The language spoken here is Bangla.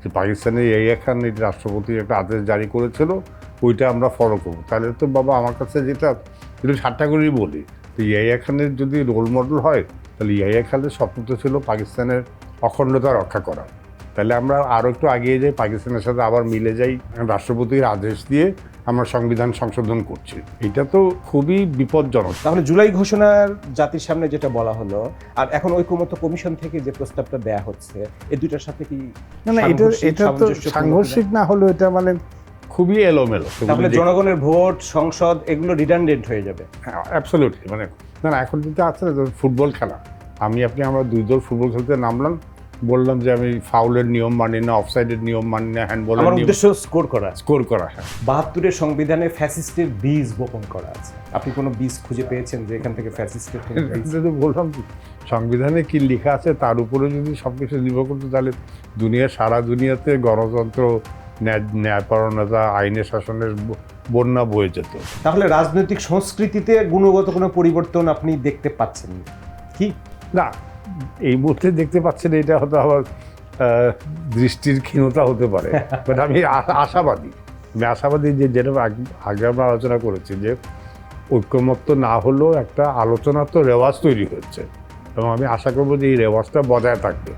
যে পাকিস্তানের ইয়াহিয়া খান রাষ্ট্রপতি একটা আদেশ জারি করেছিল, ওইটা আমরা ফলো করবো। তাহলে তো বাবা আমার কাছে যেটা একটু ঠাট্টা করেই বলি, তো ইয়াহিয়া খানের যদি রোল মডেল হয়, তাহলে ইয়াহিয়া খানের স্বপ্ন তো ছিল পাকিস্তানের অখণ্ডতা রক্ষা করা। তাহলে আমরা আরও একটু এগিয়ে যাই, পাকিস্তানের সাথে আবার মিলে যাই, রাষ্ট্রপতির আদেশ দিয়ে আমরা সংবিধান সংশোধন করছি। এটা তো খুবই বিপজ্জনক। তাহলে জুলাই ঘোষণার জাতির সামনে যেটা বলা হলো, আর এখন ঐকমত্য কমিশন থেকে যে প্রস্তাবটা দেয়া হচ্ছে, এই দুইটার সাথে কি না, এটা তো সাংঘর্ষিক না হলেও এটা মানে খুবই এলোমেলো। তাহলে জনগণের ভোট, সংসদ এগুলো রিডান্ডেন্ট হয়ে যাবে। অ্যাবসলিউটলি, মানে না এখন কিন্তু আছে না, ফুটবল খেলা, আমরা 2 দল ফুটবল খেলতে নামলাম, বললাম যে আমি ফাউলের নিয়ম মানি না, অফসাইডের নিয়ম মানি না, হ্যান্ডবলের নিয়ম, উদ্দেশ্য স্কোর করা। হ্যাঁ। 72-এর সংবিধানে ফ্যাসিস্টের বীজ বপন করা আছে। আপনি কোনো বীজ খুঁজে পেয়েছেন যে এখান থেকে ফ্যাসিস্টের বললাম সংবিধানে কি লেখা আছে তার উপরে যদি সব কিছু নির্ভর করতো, তাহলে সারা দুনিয়াতে গণতন্ত্র, ন্যায়পরায়ণতা, আইনের শাসনের বন্যা বয়ে যেত। তাহলে রাজনৈতিক সংস্কৃতিতে গুণগত কোনো পরিবর্তন আপনি দেখতে পাচ্ছেন কি? না, এই মুহূর্তে দেখতে পাচ্ছেন, এটা হয়তো আবার দৃষ্টির ক্ষীণতা হতে পারে, বাট আমি আশাবাদী যে যেটা আগে আমরা আলোচনা করেছি, যে ঐক্যমত্য না হলেও একটা আলোচনার তো রেওয়াজ তৈরি হচ্ছে, এবং আমি আশা করবো যে এই রেওয়াজটা বজায় থাকবে।